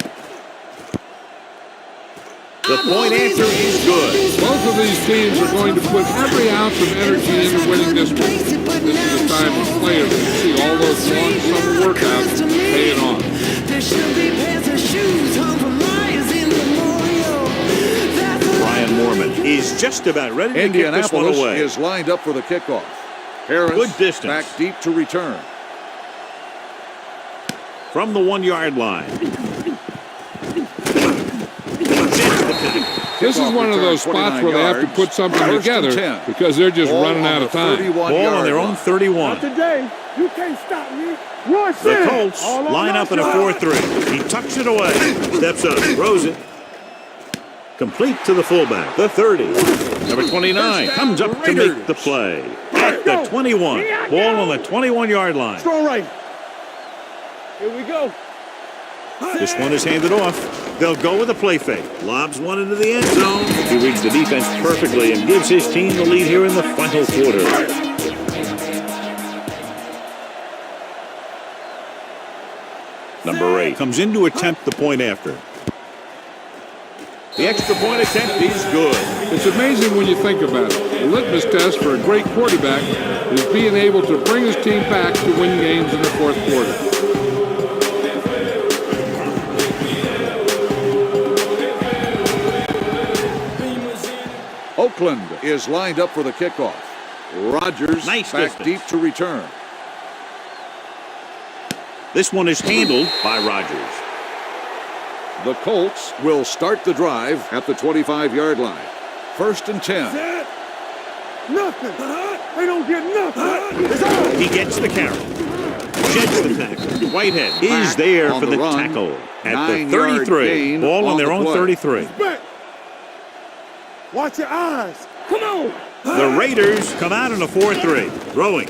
The point answer is good. Both of these teams are going to put every ounce of energy into winning this one. This is the time when players can see all those long summer workouts paying off. There should be pairs of shoes hung from Myers in Memorial. That's all Brian Moorman is just about ready to kick this one Indianapolis away. is lined up for the kickoff. Harris Good distance. back deep to return. From the 1-yard line. This is one of those spots where they have to put something First and together 10. because they're just Ball running on out the of time. 31 Ball on yard their own line. 31. Today, you can't stop me. Run, The Colts line up in a 4-3. He tucks it away. Steps up, throws it. Complete to the fullback. The 30. Number 29 comes up to make the play. At the 21. Ball on the 21-yard line. Strong right. Here we go. This one is handed off. They'll go with a play fake. Lobs one into the end zone. He reads the defense perfectly and gives his team the lead here in the final quarter. Number 8 comes in to attempt the point after. The extra point attempt is good. It's amazing when you think about it. The litmus test for a great quarterback is being able to bring his team back to win games in the fourth quarter. Oakland is lined up for the kickoff. Rodgers Nice back distance. deep to return. This one is handled by Rodgers. The Colts will start the drive at the 25-yard line. 1st and 10. Nothing. They don't get nothing. It's on. He gets the carry. Sheds the tackle. Whitehead is there on for the the run. tackle at the 9-yard 33. gain Ball on on their the own play. 33. Back. Watch your eyes. Come on. The Raiders come out in a 4-3. Throwing.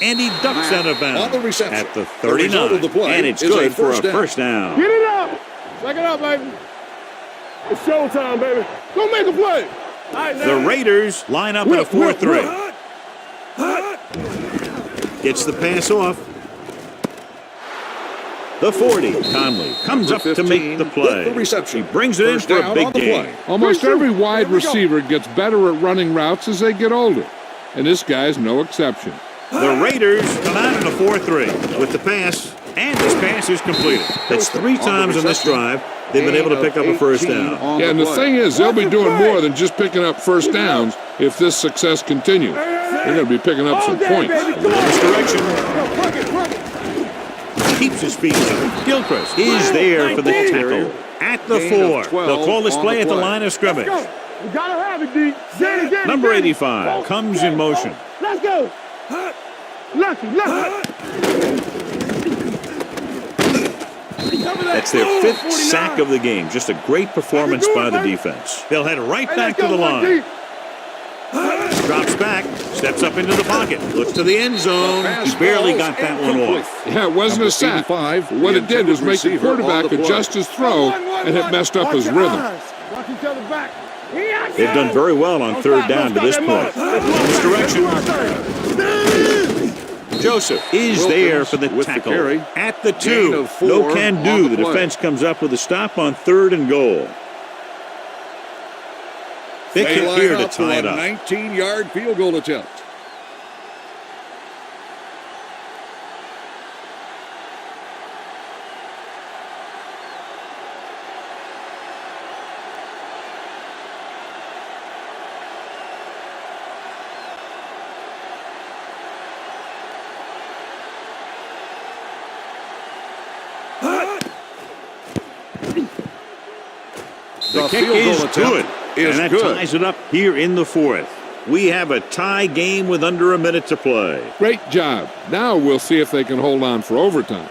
And he ducks out of on the bounds reception. at the The result 39. of the play And it's is a good for a first down. first down. Get it up. Check it up, baby. It's showtime, baby. Go make a play. All right, The now. Raiders line up in a 4-3. Gets the pass off. The 40. Conley comes up to make the play. with the reception. He brings it in First for a down big on the gain. play. Almost every wide receiver gets better at running routes as they get older, and this guy's no exception. The Raiders come out in a 4-3 with the pass, and this pass is completed. That's 3 times in this drive they've been able to pick up a first down. Yeah, and the thing is, they'll be doing more than just picking up first downs if this success continues. They're going to be picking up some points. Misdirection. Keeps his feet up. Gilchrist is there for the tackle at the Gain of 4. 12 They'll call this on play the at the play. line of scrimmage. Let's go. We gotta have it, D. Get it, get it, Number get it. 85 comes in motion. Let's go. Lucky. That's their 5th sack of the game. Just a great performance by the defense. They'll head right back to the line. Drops back, steps up into the pocket, looks to the end zone. He barely got that one off. Yeah, it wasn't Number a sack. 85, What the it did was make the receiver on quarterback the play. adjust his throw, and it messed up his rhythm. Watch each other back. They've done very well on 3rd down to this point. Misdirection. Joseph is there for the with the tackle carry. at the Gain 2. of 4 No can on do. the The play. defense comes up with a stop on 3rd and goal. They They kick line here to up for tie it a up. 19-yard field goal attempt. The kick field is goal good, attempt is and that good. ties it up here in the 4th. We have a tie game with under a minute to play. Great job. Now we'll see if they can hold on for overtime.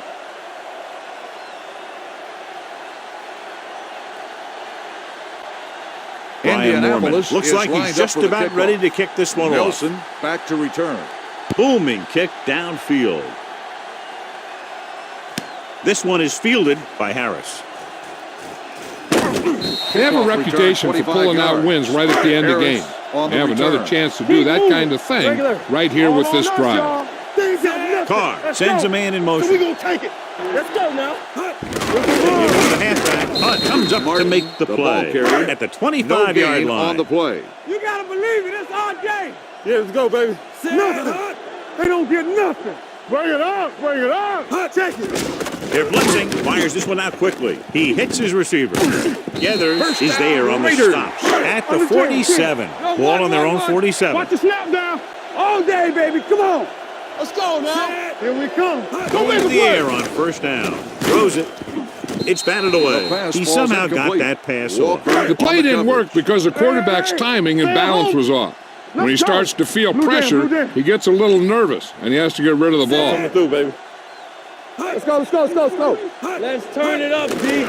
Brian Norman Indianapolis looks is like lined he's up just for the about kickoff. ready to kick this one Nelson off. back to return. Booming kick downfield. This one is fielded by Harris. They have a Kickoff reputation for return, pulling 25 out yards. wins right at the end of Harris games. on They the have another return. chance to do that kind of thing right here with this drive. Carr sends a man in motion. So we gonna take it. Let's go now. Here comes the halfback. Hunt comes up to make the the play ball carrier. at the No 25-yard gain line. on the play. You gotta believe it. It's our game. Yeah, let's go, baby. Nothing. They don't get nothing. Bring it up. Bring it up. Check it. They're blitzing. Fires this one out quickly. He hits his receiver. Gathers is there on the Raiders. stop at the 47. Ball on their own 47. Watch the snap down. All day, baby. Come on. Let's go now. Here we come. Go Going make to a the play. air on 1st down. Throws it. It's batted The away. pass He falls somehow got incomplete. that pass off. Walker The play on didn't coverage. work because the quarterback's timing and balance was off. When he Let's go. starts to feel Blue down, pressure, blue down. he gets a little nervous, and he has to get rid of the ball. Coming through, baby. Let's go. Let's turn it up, D.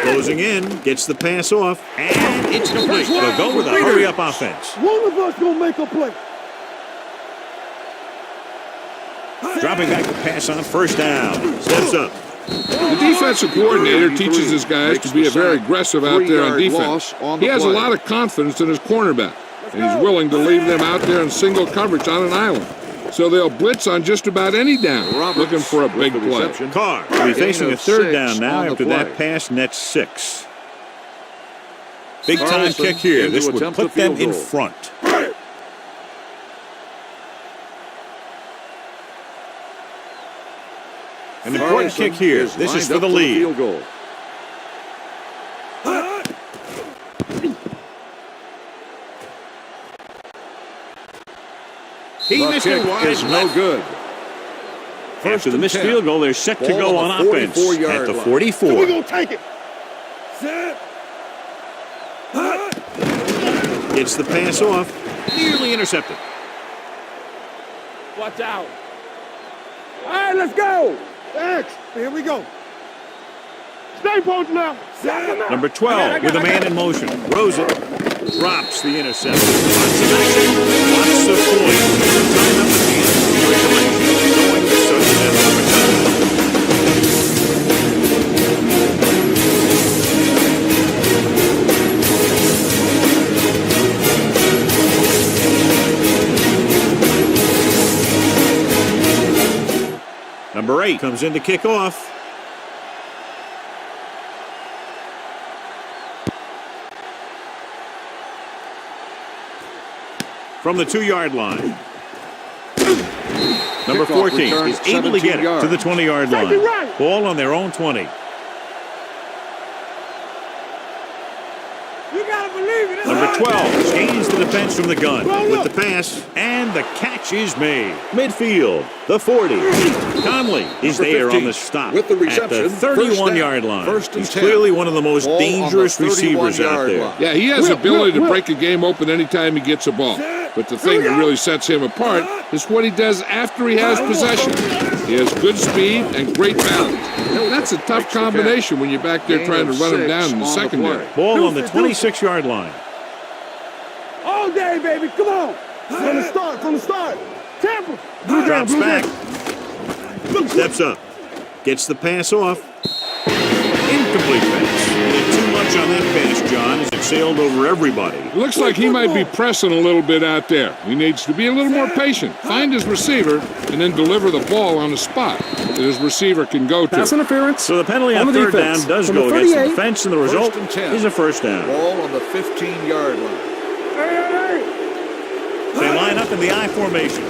Closing in. Gets the pass off. And it's complete. They'll go with a hurry-up offense. One of us gonna make a play. Dropping back to pass on 1st down. Steps up. The defensive coordinator teaches his guys to be very aggressive out there on 3-yard defense. loss on the He has a play. lot of confidence in his cornerback, and he's willing to leave them out there in single coverage on an island. So they'll blitz on just about any down, Roberts looking for a with big the play. reception. Carr will be facing a of 3rd 6 down now on the after play. that pass nets 6. Big time Carlson kick here. into This would attempt the put them field in goal. front. An important Carlson kick here. This lined is for up the lead. field goal. He The missed kick it wide is no left. good. After the and missed 10. field goal, they're set to Ball go on on the offense 44-yard at the line. 44. So we gonna take it. Gets the pass off. Nearly intercepted. Watch out. All right, let's go. X. Here we go. Stay post now. Number 12 with a man in motion. Throws it. Drops the interception. Lots of action. Lots of points. Time up at the end. Regulation. Going to sudden death overtime. Number 8 comes in to kick off. From the 2-yard line. Number Kickoff 14 return, is able to get it 17 to the 20-yard line. Take it right. Ball on their own 20. You gotta believe it. It's Number hard. 12 gains the defense from the gun with the pass, and the catch is made. Midfield, the 40. Conley is Number there 15 on the stop with the at the reception, 31-yard first down, line. first and He's 10. clearly one of the most Ball on the dangerous receivers out 31-yard there. line. Yeah, he has the ability to break a game open anytime he gets a ball. But the thing that really sets him apart is what he does after he has possession. He has good speed and great balance. That's a tough combination when you're back there Gain trying to of run him 6 down in the on the secondary. play. Ball on the 26-yard line. All day, baby. Come on. From the start. From the start. Tampa. Blue down. Drops Blue back. down. Steps up. Gets the pass off. Incomplete pass. Too much on that pass, John, as it sailed over everybody. It looks like he might be pressing a little bit out there. He needs to be a little more patient, find his receiver, and then deliver the ball on a spot that his receiver can go to. Pass interference. So the penalty on the third defense. down does From go the against the 38. defense, and the result and 10. is a first down. Ball on the 15-yard line. They line up in the I formation.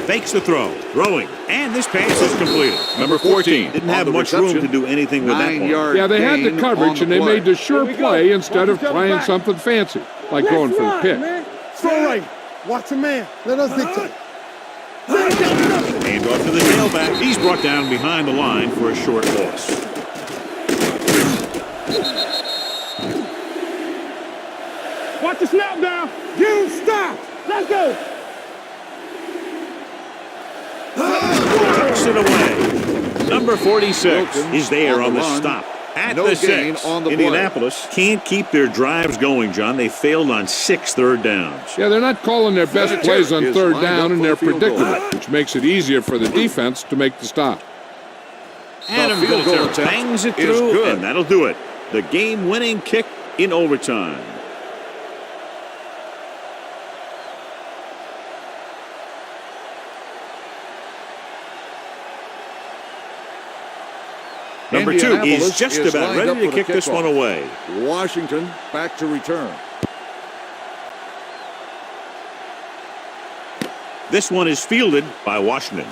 Fakes the throw. Throwing. And this pass is completed. Number 14 didn't have on the much room reception, to do anything with that one. 9-yard Yeah, they had the gain coverage, on and they play. made the sure play instead of trying something fancy, like going for the pick. Throw right. Watch the man. Let us dictate. Hand off to the tailback. He's brought down behind the line for a short loss. Watch the snap down. Give him stop. Let's go. Tucks it away. Number 46 Wilkins is there on on the the run. stop. At No the gain 6, on the play. Indianapolis can't keep their drives going, John. They failed on 6 third downs. Yeah, they're not calling their best Center plays on is third lined up down, and for they're the field goal. predictable, which makes it easier for the defense to make the stop. Adam field goal Vinatieri attempt bangs it is through, good. and that'll do it. The game-winning kick in overtime. Number 2 is Indianapolis just is about lined up ready to for the kick this kickoff. one away. Washington back to return. This one is fielded by Washington.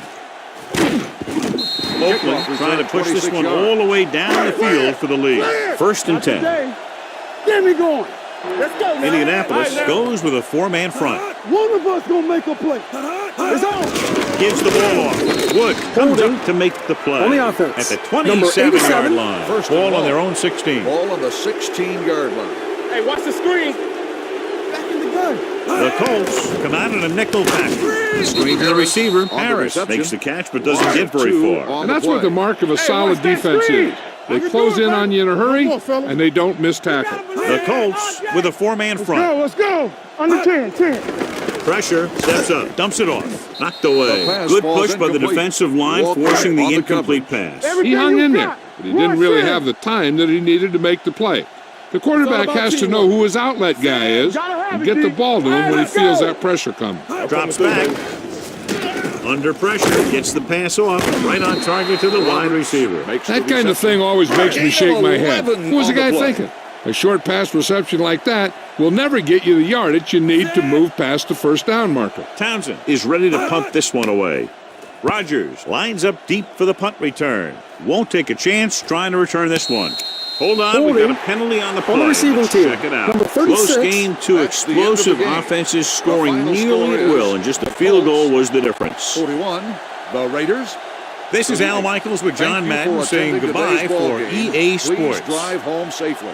Oakland trying to push this 26 one yards. all the way down the field for the lead. First and 10. Get me going. Let's go, man. Indianapolis goes with a 4-man front. One of us gonna make a play. It's on. Gives the ball off. Wood comes up to make the play. On the offense. At the Number 27-yard 87. line. First and Ball on ball. their own 16. Ball on the 16-yard line. Hey, watch the screen. Back in the gun. The Colts come out in a nickel package. Screen to the receiver. On the Harris reception. makes the catch but doesn't get very 2 far. on And that's play. what the mark of a solid watch that defense screen. is. They close in on you in a hurry, and they don't miss tackle. The Colts with a 4-man front. Let's go. Under 10. Pressure, steps up, dumps it off. Knocked away. The pass Good falls push by the incomplete. defensive line, Walker forcing the on the incomplete pass. He hung in there, but he didn't really have the time that he needed to make the play. The quarterback has to know who his outlet guy is and get the ball to him when he feels that pressure coming. Drops back. Under pressure, gets the pass off. Right on target to the wide receiver. Makes That the kind of reception. thing always makes me shake my head. 11 What was the on the guy play. thinking? A short pass reception like that will never get you the yardage you need to move past the first down marker. Townsend is ready to punt this one away. Rodgers lines up deep for the punt return. Won't take a chance trying to return this one. Hold on, we've got a penalty on the play. On the receiving Let's team, check it out. number 36. Close game, two That's the end of the explosive game. offenses The scoring final nearly score at is will, and just a field goal was the difference. 41, the Raiders. This is Al Michaels with John Thank you Madden for saying attending goodbye today's ball for game. EA Please Sports. drive home safely.